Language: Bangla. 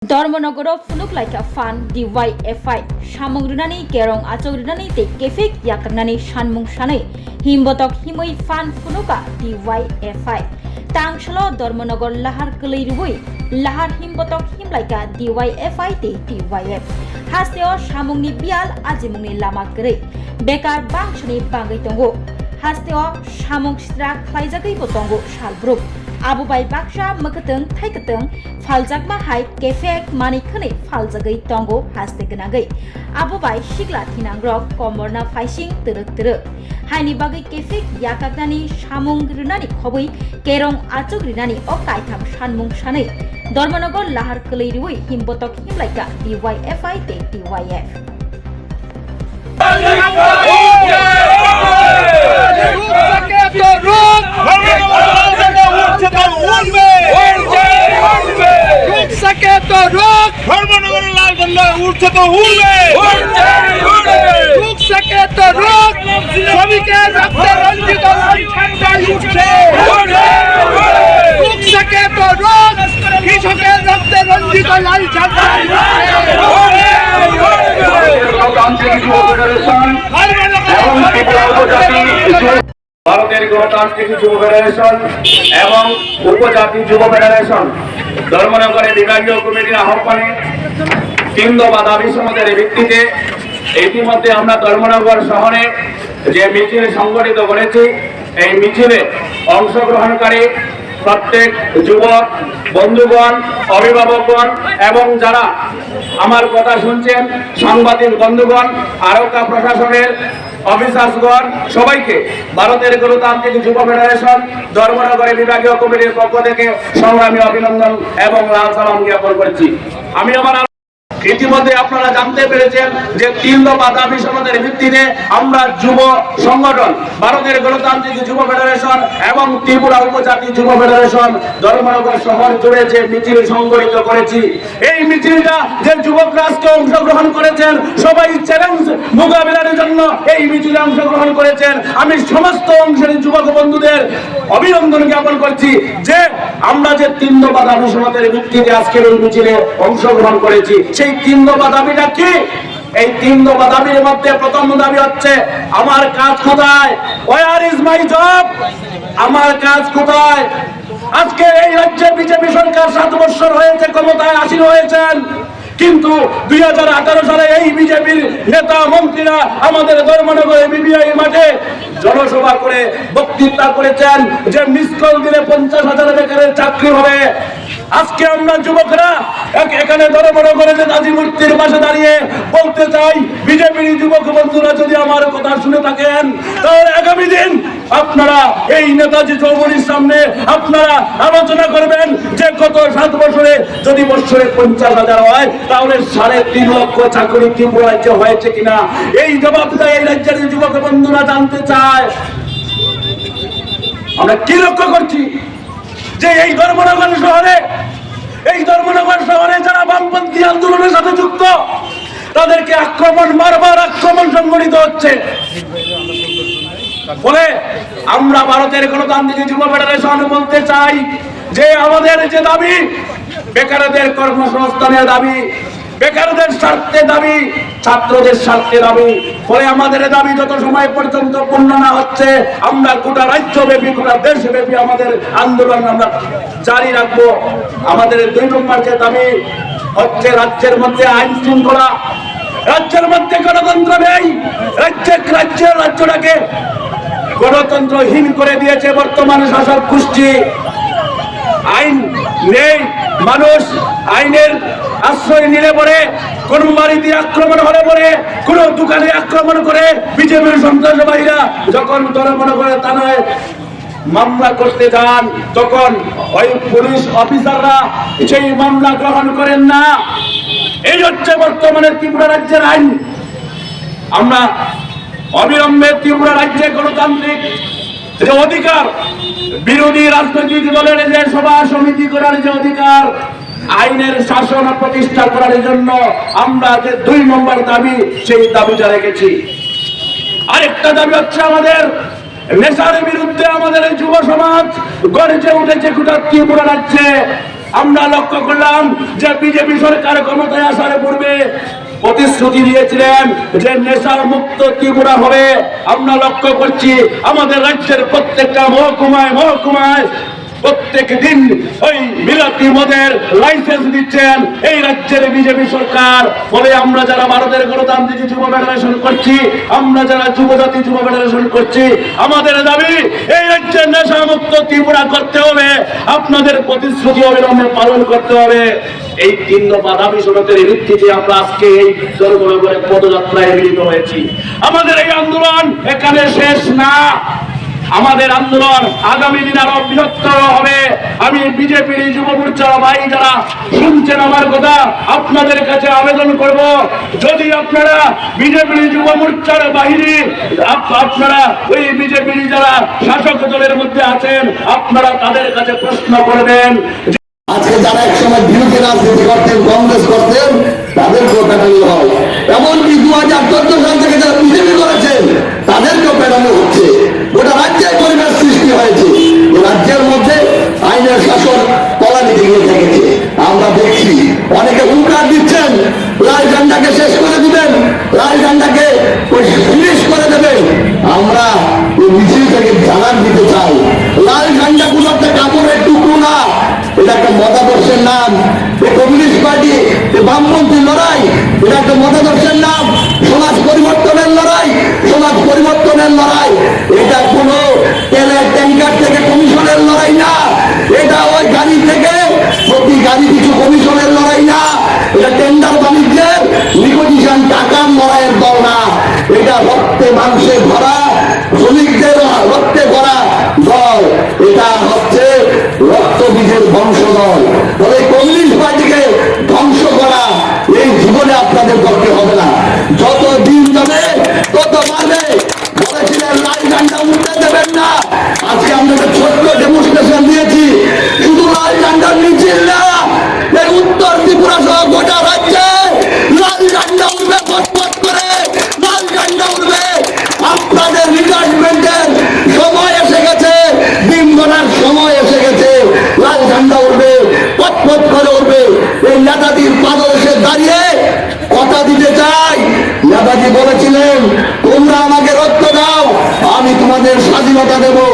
धर्मनगर फुनुकलाइका फान DYFI सामग्रिनानै गेरं आचग्रिनानै ते केफेक याकनानै सानमुं सानै हिमबतक हिमै फान फुनुका DYFI तांसल धर्मनगर लाहार गलैरुबै लाहार हिमबतक हिमलाइका DYFI ते DYF हास्तेओ सामुंनि बियाल आजिमुंनि लामा गरै बेकार बांसनि बांगै दंगो हास्तेओ सामुं सिद्रा खलाइजागैबो दंगो सालब्रुक आबुबाय बाक्सा मकतों थाइकतों फालजागमा हाय केफेक मानिखनै फालजागै दंगो हास्ते गनागै आबुबाय सिगला थिनांग्रक कमरना फाइसिं तरक तरक हायनि बागै केफेक याकागनानि सामुं रिनानि खबै केरं आचग्रिनानि अ कायथाम सानमुं सानै धर्मनगर लाहार कलैरुयै हिमबतक हिमलाइका DYFI ते DYF सके तो रोक धर्मनगर लाल झंडा उठ तो रुक सके तो रोक सभी के रक्त रंजित झंडा उठे रुक सके तो रोक कृषकेर रक्त रंजित लाल झंडा ভারতের গণতান্ত্রিক যুব ফেডারেশন এবং উপজাতি যুব ফেডারেশন ধর্মনগরের বিভাগীয় কমিটির আহ্বানে 3 দফা দাবি সমাজের ভিত্তিতে ইতিমধ্যে আমরা ধর্মনগর শহরে যে মিছিল সংগঠিত করেছি এই মিছিলে অংশগ্রহণকারী প্রত্যেক যুবক বন্ধুগণ অভিভাবকগণ এবং যারা আমার কথা শুনছেন সাংবাদিক বন্ধুগণ আরক্ষা প্রশাসনের অফিসার্সগণ সবাইকে ভারতের গণতান্ত্রিক যুব ফেডারেশন ধর্মনগরের বিভাগীয় কমিটির পক্ষ থেকে সংগ্রামী অভিনন্দন এবং লাল সালাম জ্ঞাপন করছি। আমি আমার ইতিমধ্যে আপনারা জানতে পেরেছেন যে 3 দফা দাবি সনদের ভিত্তিতে আমরা যুব সংগঠন ভারতের গণতান্ত্রিক যুব ফেডারেশন এবং ত্রিপুরা উপজাতি যুব ফেডারেশন ধর্মনগর শহর জুড়ে যে মিছিল সংগঠিত করেছি এই মিছিলটা যে যুবকরা আজকে অংশগ্রহণ করেছেন সবাই চ্যালেঞ্জ মোকাবিলার জন্য এই মিছিলে অংশগ্রহণ করেছেন। আমি সমস্ত অংশের যুবক বন্ধুদের অভিনন্দন জ্ঞাপন করছি যে আমরা যে 3 দফা দাবি সনদের ভিত্তিতে আজকের এই মিছিলে অংশগ্রহণ করেছি সেই 3 দফা দাবিটা কি? এই 3 দফা দাবির মধ্যে প্রথম দাবি হচ্ছে আমার কাজ কোথায়, ওয়্যার ইজ মাই জব, আমার কাজ কোথায়। আজকে এই রাজ্যে বিজেপি সরকার 7 বছর হয়েছে ক্ষমতায় আসীন হয়েছেন, কিন্তু 2018 সালে এই বিজেপির নেতা মন্ত্রীরা আমাদের ধর্মনগরের বিবিআই মাঠে জনসভা করে বক্তৃতা করেছেন যে মিস কল দিলে 50,000 বেকারের চাকরি হবে। আজকে আমরা যুবকরা এখানে ধর্মনগরে নেতাজি মূর্তির পাশে দাঁড়িয়ে বলতে চাই বিজেপির যুবক বন্ধুরা যদি আমার কথা শুনে থাকেন তাহলে আগামী দিন আপনারা এই নেতাজি চৌমুহনীর সামনে আপনারা আলোচনা করবেন যে গত 7 বছরে যদি বছরে 50,000 হয় তাহলে 3.5 লক্ষ চাকরি ত্রিপুরা রাজ্যে হয়েছে কিনা এই জবাবটা এই রাজ্যের যুবক বন্ধুরা জানতে চায়। আমরা কি লক্ষ্য করছি যে এই ধর্মনগর শহরে যারা বামপন্থী আন্দোলনের সাথে যুক্ত তাদেরকে বারবার আক্রমণ সংঘটিত হচ্ছে। ফলে আমরা ভারতের গণতান্ত্রিক যুব ফেডারেশন বলতে চাই যে আমাদের যে দাবি বেকারদের কর্মসংস্থানের দাবি, বেকারদের স্বার্থে দাবি, ছাত্রদের স্বার্থে দাবি, ফলে আমাদের দাবি যত সময় পর্যন্ত পূর্ণ না হচ্ছে আমরা গোটা রাজ্যব্যাপী গোটা দেশব্যাপী আমাদের আন্দোলন আমরা জারি রাখবো। আমাদের 2 নম্বর যে দাবি হচ্ছে রাজ্যের মধ্যে আইন শৃঙ্খলা, রাজ্যের মধ্যে গণতন্ত্র নেই, রাজ্যটাকে গণতন্ত্রহীন করে দিয়েছে বর্তমান শাসক গোষ্ঠী। আইন নেই, মানুষ আইনের আশ্রয় নিলে পরে কোন বাড়িতে আক্রমণ হলে পরে কোন দোকানে আক্রমণ করে বিজেপির সন্ত্রাসবাদীরা যখন ধর্মনগরে থানায় মামলা করতে যান তখন ওই পুলিশ অফিসাররা সেই মামলা গ্রহণ করেন না। এই হচ্ছে বর্তমানে ত্রিপুরা রাজ্যের আইন। আমরা অবিলম্বে ত্রিপুরা রাজ্যে গণতান্ত্রিক যে অধিকার, বিরোধী রাজনৈতিক দলের যে সভা সমিতি করার যে অধিকার, আইনের শাসন প্রতিষ্ঠা করার জন্য আমরা যে 2 নম্বর দাবি সেই দাবিটা রেখেছি। আরেকটা দাবি হচ্ছে আমাদের নেশার বিরুদ্ধে আমাদের যুব সমাজ গর্জে উঠেছে গোটা ত্রিপুরা রাজ্যে। আমরা লক্ষ্য করলাম যে বিজেপি সরকার ক্ষমতায় আসার পূর্বে প্রতিশ্রুতি দিয়েছিলেন যে নেশা মুক্ত ত্রিপুরা হবে। আমরা লক্ষ্য করছি আমাদের রাজ্যের প্রত্যেকটা মহকুমায় প্রত্যেক দিন ওই বিলাতি মদের লাইসেন্স দিচ্ছেন এই রাজ্যের বিজেপি সরকার। ফলে আমরা যারা ভারতের গণতান্ত্রিক যুব ফেডারেশন করছি, আমরা যারা যুবজাতি যুব ফেডারেশন করছি, আমাদের দাবি এই রাজ্যের নেশা মুক্ত ত্রিপুরা করতে হবে। আপনাদের প্রতিশ্রুতি অবিলম্বে পালন করতে হবে। এই 3 দফা দাবি সনদের ভিত্তিতে আমরা আজকে এই জনগণের পদযাত্রায় মিলিত হয়েছি। আমাদের এই আন্দোলন এখানে শেষ না, আমাদের আন্দোলন আগামী দিন আরো বৃহত্তর হবে। আমি বিজেপির যুব মোর্চার ভাই যারা শুনছেন আমার কথা, আপনাদের কাছে আবেদন করব, যদি আপনারা বিজেপির যুব মোর্চার বাহিনী, আপনারা ওই বিজেপির যারা শাসক দলের মধ্যে আছেন, আপনারা তাদের কাছে প্রশ্ন করবেন। আজকে যারা একসময় বিরোধী রাজনীতি করতেন, কংগ্রেস করতেন, তাদেরকেও পেটানো হয়। এমনকি 2014 সাল থেকে যারা বিজেপি করেছেন তাদেরকেও পেটানো হচ্ছে। গোটা রাজ্যের পরিবেশ সৃষ্টি হয়েছে, রাজ্যের মধ্যে আইনের শাসন তলানিতে গিয়ে থেকেছে। আমরা দেখছি অনেকে হুঙ্কার দিচ্ছেন লাল ঝান্ডাকে শেষ করে দিবেন, লাল ঝান্ডাকে ফিনিশ করে দেবেন। আমরা এই মিছিল থেকে জানান দিতে চাই, লাল ঝান্ডা কোনো একটা কাপড়ের টুকরো না, এটা একটা মতাদর্শের নাম। কমিউনিস্ট পার্টি বামপন্থী লড়াই, এটা একটা মতাদর্শের নাম। সমাজ পরিবর্তনের লড়াই, সমাজ পরিবর্তনের লড়াই। এটা কোনো তেলের ট্যাঙ্কার থেকে কমিশনের লড়াই না, এটা ওই গাড়ি থেকে প্রতি গাড়ি কিছু কমিশনের লড়াই না, এটা টেন্ডার বাণিজ্যের নিকোটিশন টাকার লড়াইয়ের দল না। এটা রক্তে মাংসে ভরা, শ্রমিকদের রক্তে ভরা দল। এটা হচ্ছে রক্তবীজের বংশদল। তবে কমিউনিস্ট পার্টিকে ধ্বংস করা এই জীবনে আপনাদের পক্ষে হবে না। যত দিন যাবে তত বাড়বে। বলেছিলেন লাল ঝান্ডা উঠতে দেবেন না, আজকে আমরা একটা ছোট্ট ডেমনস্ট্রেশন দিয়েছি। শুধু লাল ঝান্ডার মিছিল না, এই উত্তর ত্রিপুরা সহ গোটা রাজ্যে লাল ঝান্ডা উঠবে, পথ করে লাল ঝান্ডা উঠবে। আপনাদের রিটায়ারমেন্টের সময় এসে গেছে, দিন গণার সময় এসে গেছে। লাল ঝান্ডা উঠবে, পথ করে উঠবে। এই নেতাজির পাদদেশে দাঁড়িয়ে কথা দিতে চাই। নেতাজি বলেছিলেন, তোমরা আমাকে রক্ত দাও, আমি তোমাদের স্বাধীনতা দেবো।